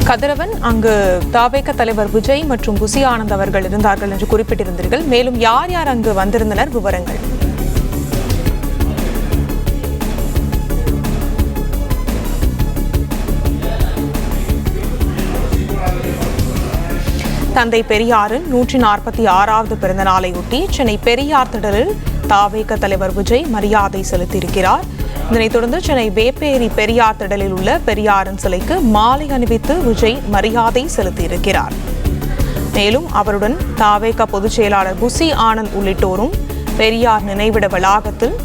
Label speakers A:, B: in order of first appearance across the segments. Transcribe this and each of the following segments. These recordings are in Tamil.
A: கதிரவன், அங்கு தவேக தலைவர் விஜய் மற்றும் புசி ஆனந்த் அவர்கள் இருந்தார்கள் என்று குறிப்பிட்டிருந்தீர்கள். மேலும் யார் யார் அங்கு வந்திருந்தனர், விவரங்கள்? தந்தை பெரியாரின் 146வது பிறந்த நாளையொட்டி சென்னை பெரியார் திடலில் தவேக தலைவர் விஜய் மரியாதை செலுத்தியிருக்கிறார். இதனைத் தொடர்ந்து சென்னை வேப்பேரி பெரியார் திடலில் உள்ள பெரியாரின் சிலைக்கு மாலை அணிவித்து விஜய் மரியாதை செலுத்தியிருக்கிறார். மேலும் அவருடன் தவேக பொதுச் செயலாளர் புசி ஆனந்த் உள்ளிட்டோரும் பெரியார் நினைவிட வளாகத்தில்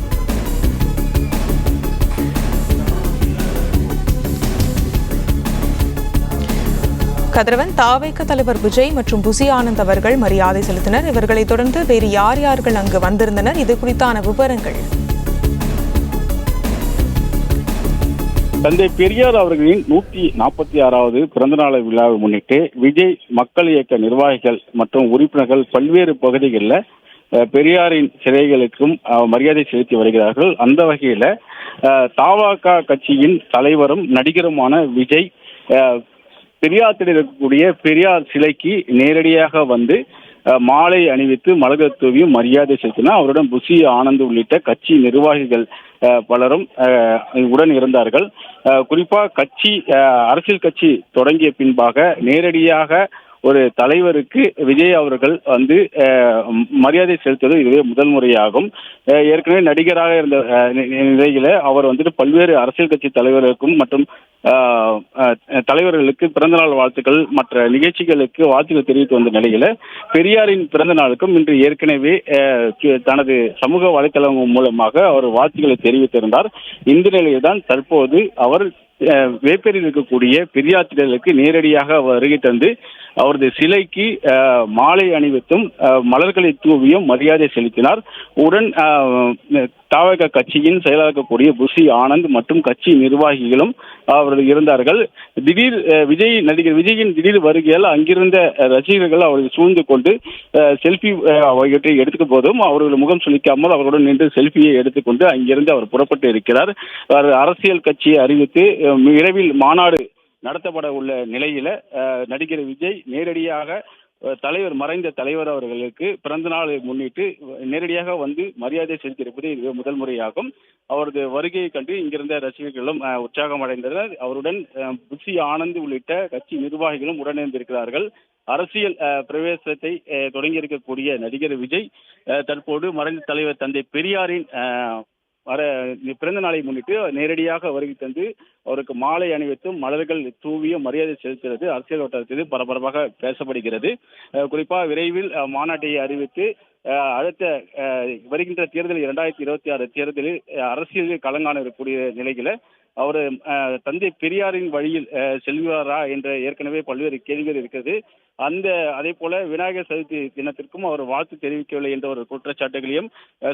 A: கதிரவன், தவேக தலைவர் விஜய் மற்றும் புசி ஆனந்த் அவர்கள் மரியாதை செலுத்தினர். இவர்களை தொடர்ந்து வேறு யார் யார்கள் அங்கு வந்திருந்தனர்? இது குறித்தான விவரங்கள்.
B: தந்தை பெரியார் அவர்களின் 146வது பிறந்தநாளை விழாவை முன்னிட்டு விஜய், மக்கள் இயக்க நிர்வாகிகள் மற்றும் உறுப்பினர்கள் பல்வேறு பகுதிகளில் பெரியாரின் சிலைகளுக்கும் மரியாதை செலுத்தி வருகிறார்கள். அந்த வகையில தவேக கட்சியின் தலைவரும் நடிகருமான விஜய் பெரியாத்தில் இருக்கக்கூடிய பெரியார் சிலைக்கு நேரடியாக வந்து மாலை அணிவித்து மலர் தூவியும் மரியாதை செலுத்தினார். அவருடன் புசி ஆனந்த் உள்ளிட்ட கட்சி நிர்வாகிகள் பலரும் உடன் இருந்தார்கள். குறிப்பாக அரசியல் கட்சி தொடங்கிய பின்பாக நேரடியாக ஒரு தலைவருக்கு விஜய் அவர்கள் வந்து மரியாதை செலுத்துவது இதுவே முதல் முறையாகும். ஏற்கனவே நடிகராக இருந்த நிலையில அவர் வந்துட்டு பல்வேறு அரசியல் கட்சி தலைவர்களுக்கும் மற்றும் தலைவர்களுக்கு பிறந்தநாள் வாழ்த்துக்கள், மற்ற நிகழ்ச்சிகளுக்கு வாழ்த்துக்கள் தெரிவித்து வந்த நிலையில பெரியாரின் பிறந்த நாளுக்கும் இன்று ஏற்கனவே தனது சமூக வலைதளம் மூலமாக அவர் வாழ்த்துக்களை தெரிவித்திருந்தார். இந்த நிலையில்தான் தற்போது அவர் வேப்பேரியில் இருக்கக்கூடிய பெரியார் திடலுக்கு நேரடியாக வருகை தந்து அவரது சிலைக்கு மாலை அணிவித்தும் மலர்களை தூவியும் மரியாதை செலுத்தினார். உடன் தவேக கட்சியின் செயலாளக்கூடிய புசி ஆனந்த் மற்றும் கட்சி நிர்வாகிகளும் அவர்கள் இருந்தார்கள். நடிகர் விஜயின் திடீர் வருகையால் அங்கிருந்த ரசிகர்கள் அவர்கள் சூழ்ந்து கொண்டு செல்ஃபி எடுத்துக்க போதும் அவர்கள் முகம் சுளிக்காமல் அவர்களுடன் நின்று செல்ஃபியை எடுத்துக்கொண்டு அங்கிருந்து அவர் புறப்பட்டு இருக்கிறார். அரசியல் கட்சியை அறிவித்து விரைவில் மாநாடு நடத்தப்பட உள்ள நிலையில நடிகர் விஜய் நேரடியாக மறைந்த தலைவர் அவர்களுக்கு பிறந்த நாளை முன்னிட்டு நேரடியாக வந்து மரியாதை செலுத்தியிருப்பது இது முதல் முறையாகும். அவரது வருகையை கண்டு இங்கிருந்த ரசிகர்களும் உற்சாகம் அடைந்தனர். அவருடன் புசி ஆனந்த் உள்ளிட்ட கட்சி நிர்வாகிகளும் உடனிருந்திருக்கிறார்கள். அரசியல் பிரவேசத்தை தொடங்கியிருக்கக்கூடிய நடிகர் விஜய் தற்போது மறைந்த தலைவர் தந்தை பெரியாரின் பிறந்த நாளை முன்னிட்டு நேரடியாக வருகை தந்து அவருக்கு மாலை அணிவித்தும் மலர்கள் தூவிய மரியாதை செலுத்துகிறது அரசியல் வட்டாரத்தில் பரபரப்பாக பேசப்படுகிறது. குறிப்பாக விரைவில் மாநாட்டை அறிவித்து அடுத்த வருகின்ற தேர்தல் 2026 தேர்தலில் அரசியலில் களங்காண இருக்கக்கூடிய நிலையில அவர் தந்தை பெரியாரின் வழியில் செல்வாரா என்ற ஏற்கனவே பல்வேறு கேள்விகள் இருக்கிறது. அதே போல விநாயகர் சதுர்த்தி தினத்திற்கும் அவர் வாழ்த்து தெரிவிக்கவில்லை என்ற ஒரு குற்றச்சாட்டுகளையும்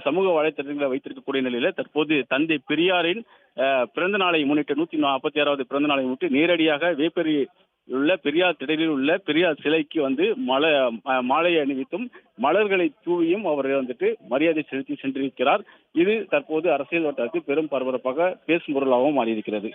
B: சமூக வலைத்தளங்களை வைத்திருக்கக்கூடிய நிலையில தற்போது தந்தை பெரியாரின் பிறந்த நாளை முன்னிட்டு 146வது பிறந்த நாளை முன்னிட்டு நேரடியாக வேப்பேரி உள்ள பெரியார் திடலில் உள்ள பெரியார் சிலைக்கு வந்து மாலை அணிவித்தும் மலர்களை தூவியும் அவர் வந்துட்டு மரியாதை செலுத்தி சென்றிருக்கிறார். இது தற்போது அரசியல் வட்டாரத்தில் பெரும் பரபரப்பாக பேசும் பொருளாகவும் மாறியிருக்கிறது.